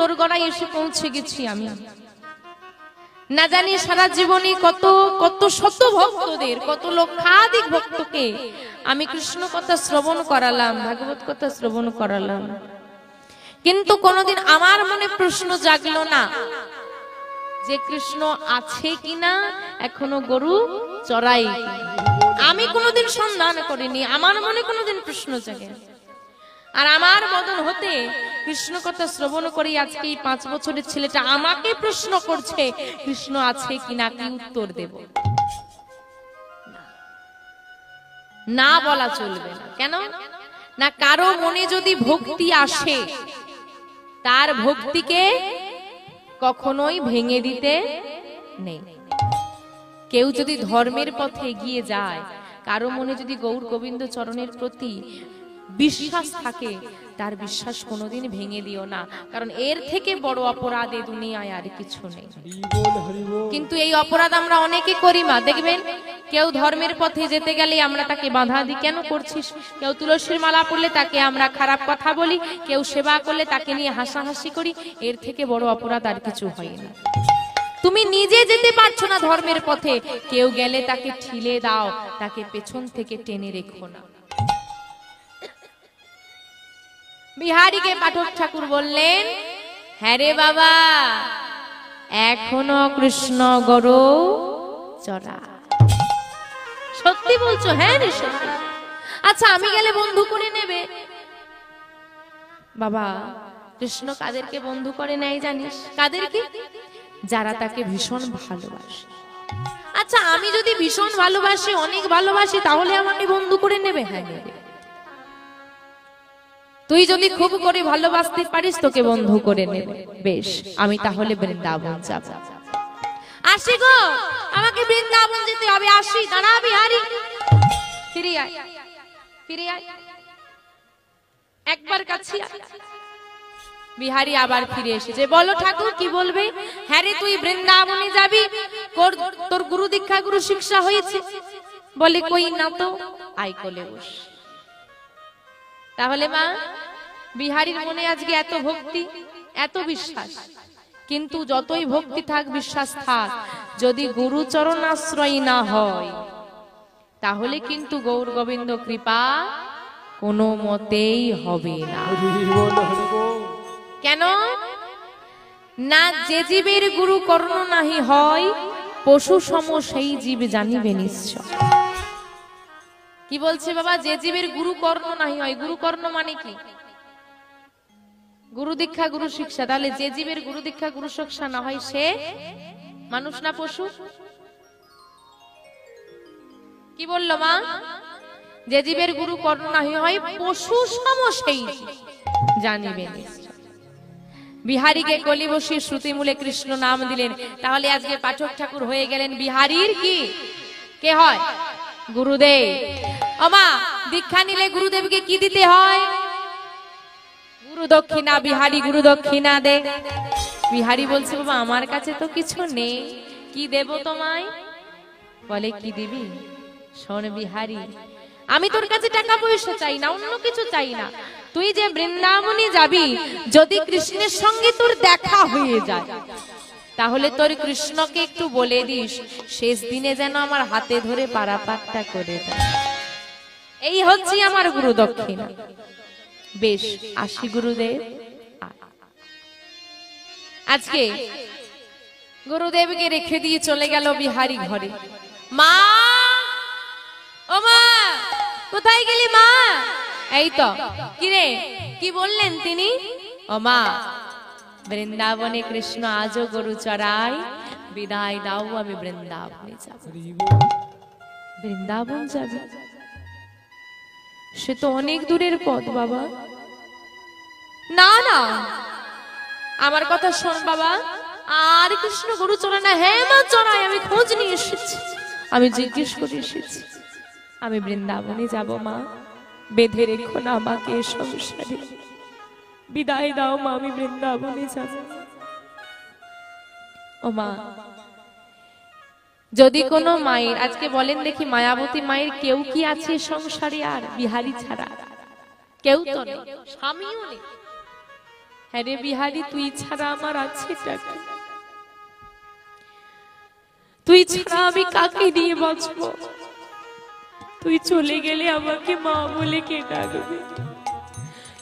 দোরগড়ায় এসে পৌঁছে গেছি আমি। না জানি সারা জীবনে কত কত শত ভক্তদের, কত লক্ষাধিক ভক্তকে আমি কৃষ্ণ কথা শ্রবণ করালাম, ভাগবত কথা শ্রবণ করালাম, কিন্তু কোনোদিন আমার মনে প্রশ্ন জাগলো না যে কৃষ্ণ আছে কিনা, এখনো গরু চড়াই। আমি কোনোদিন সন্ধান করিনি, আমার মনে কোনোদিন প্রশ্ন জাগে। আর আমার বদন হতে কৃষ্ণ কথা শ্রবণ করি আজকে এই 5 বছরের ছেলেটা আমাকে প্রশ্ন করছে কৃষ্ণ আছে কিনা, কি উত্তর দেব? না বলা চলবে না। কেন না, কারো মনে যদি ভক্তি আসে তার ভক্তিকে কখনোই ভেঙে দিতে নেই। কেউ যদি ধর্মের পথে এগিয়ে যায়, কারো মনে যদি গৌর গোবিন্দ চরণের প্রতি বিশ্বাস থাকে, তার বিশ্বাস কোনোদিন ভেঙে দিও না, কারণ এর থেকে বড় অপরাধ এই দুনিয়ায় আর কিছু নেই। কিন্তু এই অপরাধ আমরা অনেকে করি মা, দেখবেন কেউ ধর্মের পথে যেতে গেলে আমরা তাকে বাধা দিই, কেন করছিস? কেউ তুলসীর মালা পড়লে তাকে আমরা খারাপ কথা বলি, কেউ সেবা করলে তাকে নিয়ে হাসাহাসি করি। এর থেকে বড় অপরাধ আর কিছু হয় না। তুমি নিজে যেতে পারছো না ধর্মের পথে, কেউ গেলে তাকে ঠেলে দাও, তাকে পেছন থেকে টেনে রেখো না। বিহারীকে পাঠক ঠাকুর বললেন, হ্যাঁ রে বাবা, এখনো কৃষ্ণ গরু চড়া। সত্যি বলছো? হ্যাঁ রে সত্যি। আচ্ছা আমি গেলে বন্ধু করে নেবে? বাবা, কৃষ্ণ কাদেরকে বন্ধু করে নেয় জানিস? কাদেরকে? যারা তাকে ভীষণ ভালোবাসে। আচ্ছা আমি যদি ভীষণ ভালোবাসি, অনেক ভালোবাসি, তাহলে আমাকে বন্ধু করে নেবে? হ্যাঁ নেবে। তুই যদি খুব করে ভালোবাসতে পারিস, তোকে বন্ধু করে নেবে। বেশ, আমি তাহলে বৃন্দাবন যাব। আসি গো, আমাকে বৃন্দাবন যেতে হবে। আসি, দাঁড়া বিহারী, ফিরে আয়, ফিরে আয়, একবার কাছে আয়। বিহারী আবার ফিরে এসেছে। বলো ঠাকুর, কি বলবে? হ্যাঁ রে, তুই বৃন্দাবনে যাবি, তোর গুরু দীক্ষা গুরু শিক্ষা হয়েছে? বলে কই না তো। আই কোলে বস। তাহলে মা, বিহারীর মনে আজকে এত ভক্তি, এত বিশ্বাস, কিন্তু যতই ভক্তি থাক, বিশ্বাস থাক, যদি গুরু চরণ আশ্রয় না হয়, তাহলে কিন্তু গৌর গোবিন্দ কৃপা কোনো মতেই হবে না। কেন না? যে জীবের গুরু কর্ণ নাহি হয়, পশু সম সেই জীব জানিবে নিশ্চয়। কি বলছে বাবা? যে জীবের গুরু কর্ণ নাহি হয়। গুরু কর্ণ মানে কি? গুরু দীক্ষা গুরু শিক্ষা। তাহলে যে জীবের গুরু দীক্ষা গুরু শিক্ষা না হয়, সে মানুষ না পশু? কি বললো মা? যে জীবের গুরু কর্ণ নাহি হয়, পশু সম সেই জানিবে নিশ্চয়। বিহারীকে কলি বসিয়ে শ্রুতি মূলে কৃষ্ণ নাম দিলেন। তাহলে আজকে পাঠক ঠাকুর হয়ে গেলেন বিহারীর কি কে হয়? গুরুদেব। ওমা, দীক্ষা নিলে গুরুদেবকে কি দিতে হয়? গুরু দক্ষিণা। বিহারী গুরু দক্ষিণা দে। বিহারী বলছে, বাবা আমার কাছে তো কিছু নেই, কি দেব তোমায়? বলে কি দিবি? শোন বিহারী, আমি তোর কাছে টাকা পয়সা চাই না, অন্য কিছু চাই না। তুই যে বৃন্দাবনে যাবি, যদি কৃষ্ণের সঙ্গে তোর দেখা হয়ে যায়, তাহলে তোর কৃষ্ণকে একটু বলে দিস, শেষ দিনে যেন আমার হাতে ধরে পারাপারটা করে দেয়। এই হচ্ছে আমার গুরু দক্ষিণা। বেশ, আসি গুরুদেব। আজকে গুরুদেবকে রেখে দিয়ে চলে গেল বিহারী ঘরে। মা, ও মা, কোথায় গেলি মা? এই তো। কিরে, কি বললেন তিনি? ও মা, বৃন্দাবনে কৃষ্ণ আজও গরু চড়ায়, বিদায় দাও, আমি বৃন্দাবনে যাব। বৃন্দাবন যাবে? সে তো অনেক দূরের পথ বাবা। না না, আমার কথা শোন বাবা, আর কৃষ্ণ গরু চড়ায় না। হ্যাঁ মা, চড়ায়, আমি খোঁজ নিয়ে এসেছি, আমি জিজ্ঞেস করে এসেছি। আমি বৃন্দাবনে যাব মা, বেঁধে রেখো না আমাকে এ সংসারে, বিদায় দাও মা, আমি বৃন্দাবনে যাব। ও মা, যদি কোনো মায়ের, আজকে বলেন দেখি, মায়াবতী মায়ের কেউ কি আছে সংসারে আর বিহারী ছাড়া? কেউ তো নেই, স্বামীও নেই। হ্যাঁ রে বিহারি, তুই ছাড়া আমার আছে টাকা, তুই ছাড়া আমি কাকে দিয়ে বাঁচবো? তুই চলে গেলে আমাকে মা বলে কে ডাকবে?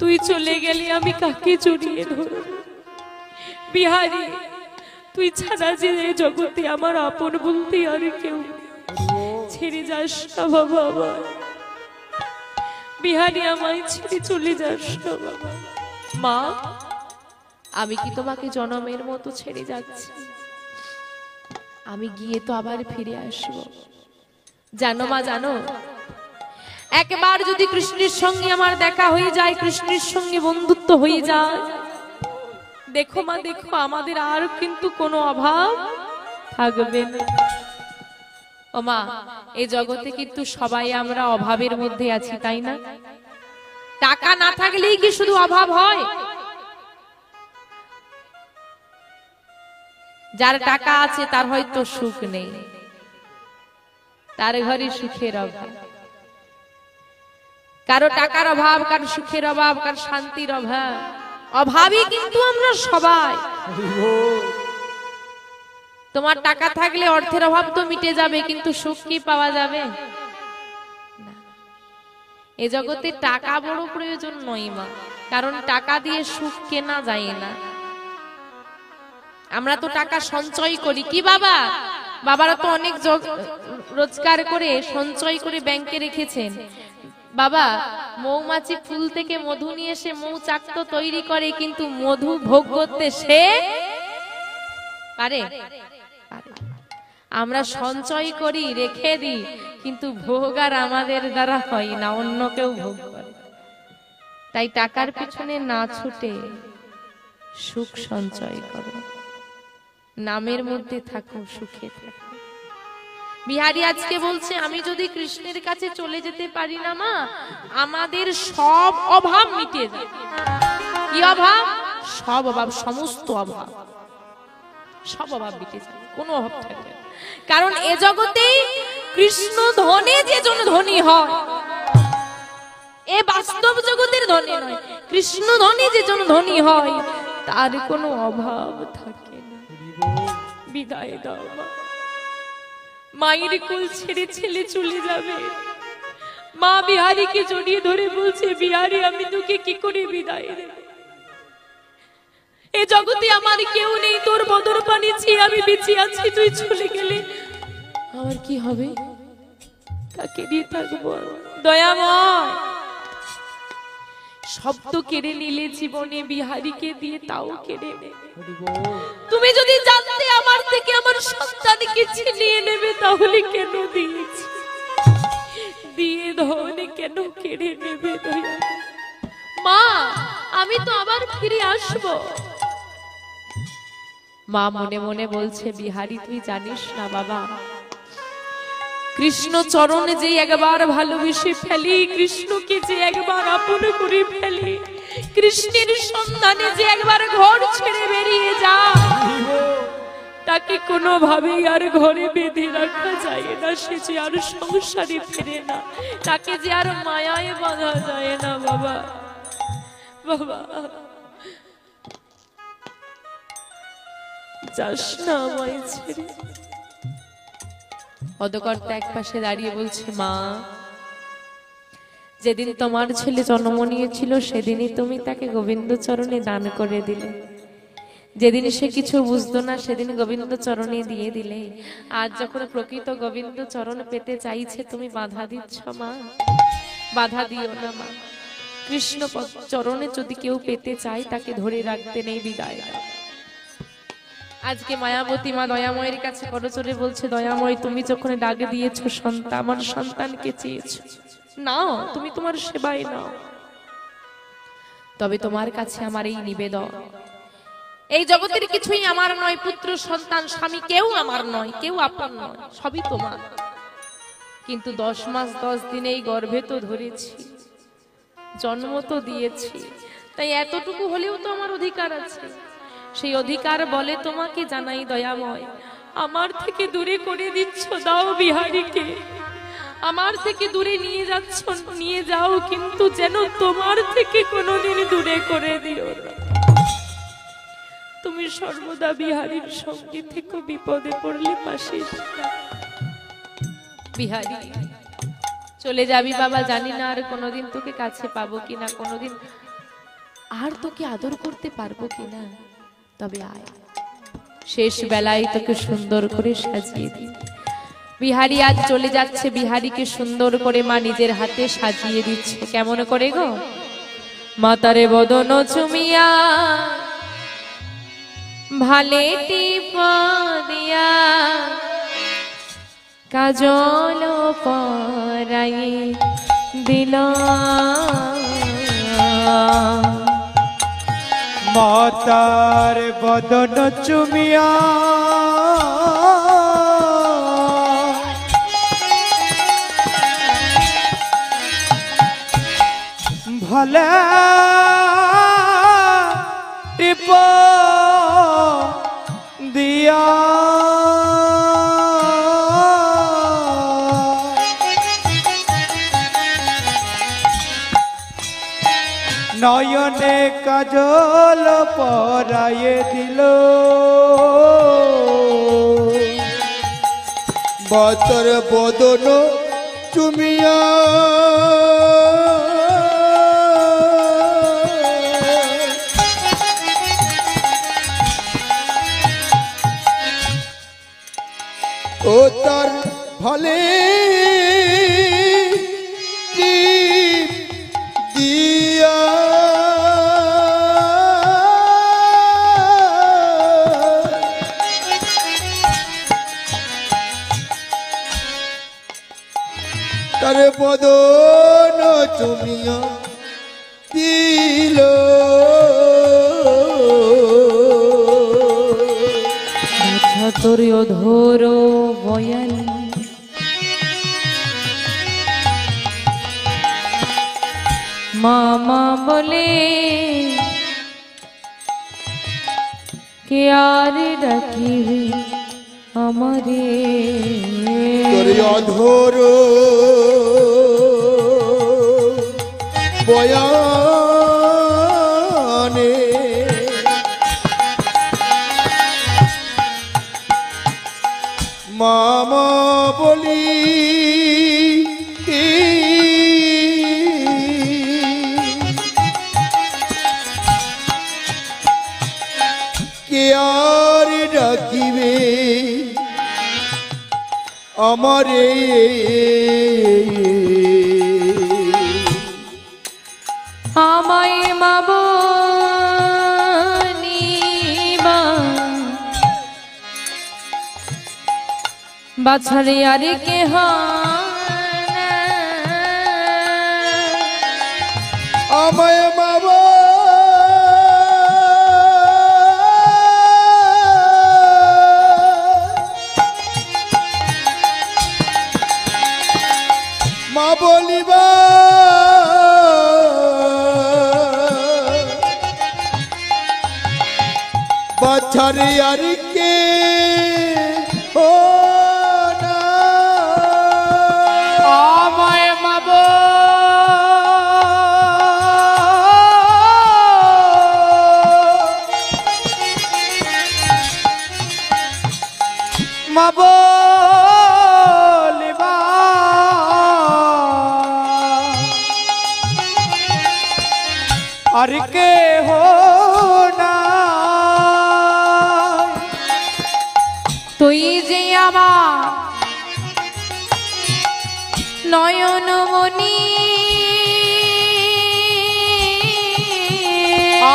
তুই চলে গেলে আমি কাকে জড়িয়ে ধরব? বিহারি, তুই ছাড়া যে জগতে আমার আপন বলতে আর কেউ, ছেড়ে যাস না বাবা আমার। বিহারি, আমায় ছেড়ে চলে যাস না বাবা। মা, আমি কি তোমাকে জনমের মতো ছেড়ে যাচ্ছি? আমি গিয়ে তো আবার ফিরে আসবো। জানো মা, জানো, একবার যদি কৃষ্ণের সঙ্গে আমার দেখা হয়ে যায়, কৃষ্ণের সঙ্গে বন্ধুত্ব হয়ে যায়, দেখো মা দেখো, আমাদের আর কিন্তু কোনো অভাব থাকবে না। ও মা, এই জগতে কিন্তু সবাই আমরা অভাবের মধ্যে আছি, তাই না? টাকা না থাকলেই কি শুধু অভাব হয়? যার টাকা আছে তার হয়তো সুখ নেই, তার ঘরে সুখের অভাব। কারো টাকার অভাব, কারো সুখের অভাব, কারো শান্তির অভাব। অভাবই কিন্তু আমরা সবাই। তোমার টাকা থাকলে অর্থের অভাব তো মিটে যাবে, কিন্তু সুখ কি পাওয়া যাবে? এ জগতে টাকা বড় প্রয়োজন নয় মা, কারণ টাকা দিয়ে সুখ কেনা যায় না। আমরা তো টাকা সঞ্চয় করি। কি বাবা, বাবারা তো অনেক রোজগার করে সঞ্চয় করে ব্যাংকে রেখেছেন। বাবা, মৌমাছি ফুল থেকে মধু নিয়ে এসে মৌচাক তো তৈরি করে, কিন্তু মধু ভোগ করতে সে পারে? আমরা সঞ্চয় করি, রেখে দিই, কিন্তু ভোগ আর আমাদের দ্বারা হয় না, অন্য কেউ ভোগ করে। তাই টাকার পিছনে না ছুটে সুখ সঞ্চয় করো, নামের মধ্যে থাকো, সুখে থাকো। বিহারি আজকে বলছে, আমি যদি কৃষ্ণের কাছে চলে যেতে পারি না মা, আমাদের সব অভাব মিটে যাবে। কি অভাব? সব অভাব, সমস্ত অভাব, সব অভাব মিটে যাবে, কোনো অভাব থাকবে না। কারণ এ জগতে কৃষ্ণ ধনে যে জন ধনী হয়, এ বাস্তব জগতের ধনী নয়, কৃষ্ণ ধনে যে জন ধনী হয়, তার কোনো অভাব থাকে না। বিদায় দাও মা। মায়ের কোল ছেড়ে ছেলে চলে যাবে। মা বিহারীকে জড়িয়ে ধরে বলছে, বিহারী, আমি তোকে কি করে বিদায় দেব? এ জগতে আমার কেউ নেই, তোর বদর পানি চেয়ে আমি বেঁচে আছি, তুই চলে গেলে আমার কি হবে? কাকে দিয়ে থাকবো? দয়াময়, সব তো কেড়ে নিলে জীবনে, বিহারীকে দিয়ে তাও কেড়ে নে। তুমি যদি জানতে আমার থেকে আমার সন্তানকে ছিনিয়ে নেবে, তাহলে কেন দিয়েছি? দিয়ে ধনে কেন কেড়ে নেবে? দয়া মা, আমি তো আবার ফিরে আসব। মা মনে মনে বলছে, বিহারী, তুই জানিস না বাবা, কৃষ্ণ চরণে যে একবার ভালোবেসে ফেলি, কৃষ্ণকে যে একবার আপন করে ফেলি, কৃষ্ণের সন্ধানে যে একবার ঘর ছেড়ে বেরিয়ে যায়, তাকে কোনোভাবেই আর ঘরে বেঁধে রাখা যায় না। সে যে আর সংসারে ফেরে না, তাকে যে আর মায়ায় বাঁধা যায় না। বাবা, বাবা, যাস না আমায় ছেড়ে। পদকর্তা এক পাশে দাঁড়িয়ে বলছে, মা, যেদিন তোমার ছেলে জন্ম নিয়েছিল, সেদিনই তুমি তাকে গোবিন্দ চরণে দান করে দিলে। যেদিন সে কিছু বুঝতো না, সেদিন গোবিন্দ চরণে দিয়ে দিলে। আজ যখন প্রকৃত গোবিন্দ চরণ পেতে চাইছে, তুমি বাধা দিচ্ছ মা। বাধা দিও না মা। কৃষ্ণ চরণে যদি কেউ পেতে চায়, তাকে ধরে রাখতে নেই, বিদায় দাও। আজকে মায়াবতী মা দয়াময়ের কাছে করজোরে বলছে, দয়াময়, তুমি যখন ডাক দিয়েছো সন্তান, আমার সন্তানকে চেয়েছো, নাও, তুমি তোমার সেবায় নাও। তবে তোমার কাছে আমার এই নিবেদন, এই জগতের কিছুই আমার নয়, পুত্র সন্তান স্বামী কেউ আমার নয়, কেউ আপন নয়, সবই তোমার। কিন্তু 10 মাস 10 দিন এই গর্ভে তো ধরেছি, জন্ম তো দিয়েছি, তাই এতটুকু হলেও তো আমার অধিকার আছে। সেই অধিকার বলে তোমাকে জানাই দয়াময়, আমার থেকে দূরে করে দিচ্ছ, দাও বিহারীকে। আমার থেকে দূরে নিয়ে যাচ্ছ, নিয়ে যাও, কিন্তু যেন তোমার থেকে কোনোদিন দূরে করে দিও না। তুমি সর্বদা বিহারীর সঙ্গে থেকে বিপদে পড়লে পাশে বিহারী চলে যাবি বাবা, জানি না আর কোনোদিন তোকে কাছে পাবো কিনা, কোনোদিন আর তোকে আদর করতে পারবো কিনা, তবে আয়, শেষ বেলায় তোকে সুন্দর করে সাজিয়ে দিই। বিহারী আজ চলে যাচ্ছে, বিহারীকে সুন্দর করে মা নিজের হাতে সাজিয়ে দিচ্ছে। কেমন করে গো? মাতারে বদন চুমিয়া ভালে টিপা দিয়া কাজল পরাই দিল, মাতার বদন চুমিয়া ভালে টিপ দিয়া নয়নে কাজল পরায়ে দিল, মাতার বদন চুমিয়া ও তার ভালে দিয়া তার বদন চুমিয়া দিল, তোর অধর বয়াল মামা বলে কে আর ডাকিবে আমারে, তোর অধর বয়ানে মামা বলি কে আর ডাকিবে আমারে, আমায় মা বনিবা বাছারে আরে কে আমায় বাবা মা বলিবা বাছারে আর কে ও না, আমায় মা মা বলিবা আর কে হো না, তুই যে আমার নয়নমণি,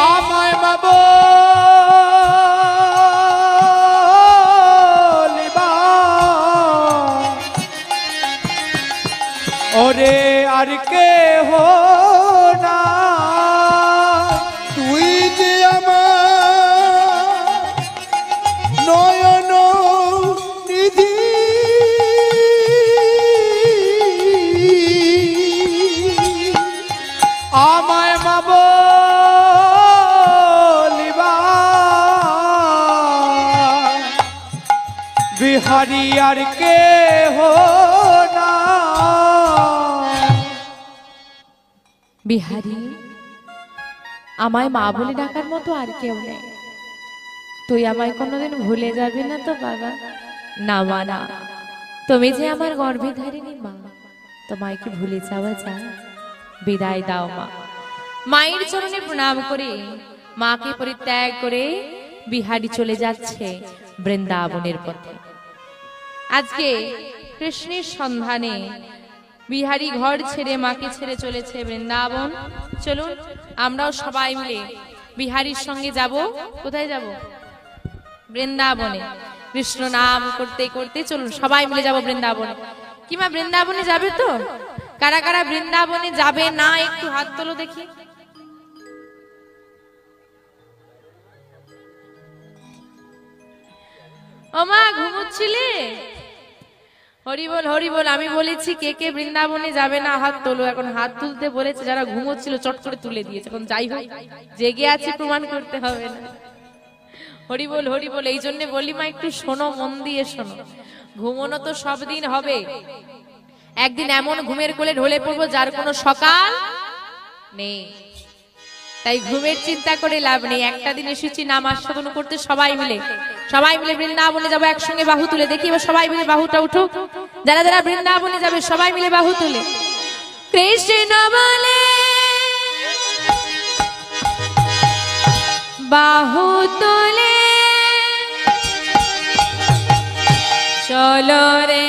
আমায় মা বলিবা ওরে আর কে হো না, তুই যে আমার নয়ন নিধি, আমায় মা বলিবা বিহারি আর কে হো না, বিহারী আমায় মা বলে ডাকার মতো আর কেউ নেই। তুই আমায় কোনোদিন ভুলে যাবি না তো বাবা? না মা না, তুমি যে আমার গর্ভে ধারিনি মা, তোমায় কি ভুলে যাওয়া যায়? বিদায় দাও মা। মায়ের চরণে প্রণাম করে মাকে পরিত্যাগ করে বিহারী চলে যাচ্ছে বৃন্দাবনের পথে। আজকে কৃষ্ণের সন্ধানে বিহারী ঘর ছেড়ে মাকে ছেড়ে চলেছে বৃন্দাবন। চলুন আমরাও সবাই মিলে বিহারীর সঙ্গে যাব। কোথায় যাব? বৃন্দাবনে। কৃষ্ণ নাম করতে করতে চলুন সবাই মিলে যাব বৃন্দাবনে। কিমা বৃন্দাবনে যাবে তো? কারা কারা বৃন্দাবনে যাবে না একটু হাত তোলো দেখি। ও মা, ঘুমোচ্ছিলে? হরি বল হরি বল। আমি বলেছি কে কে বৃন্দাবনে যাবে না হাত তোলো। এখন হাত তুলতে বলেছে যারা ঘুমোচ্ছিল, চট করে তুলে দিয়েছে। এখন যাই হোক, জেগে আছে প্রমাণ করতে হবে না। হরি বল হরি বল। এই জন্য বলি মা একটু শোনো, মন দিয়ে শোনো। ঘুমোনো তো সব দিন হবে, একদিন এমন ঘুমের কোলে ঢলে পড়বো যার কোনো সকাল নেই। তাই ঘুমের চিন্তা করে লাভ নেই। একটা দিন এসেছি নাম আস্বাদন করতে সবাই মিলে বৃন্দাবনে যাবো একসঙ্গে। বাহু তুলে দেখি এবার সবাই মিলে বাহুটা উঠুক। যারা যারা বৃন্দাবনে যাবে সবাই মিলে বাহু তুলে কৃষ্ণ বলে বাহু তুলে চলো রে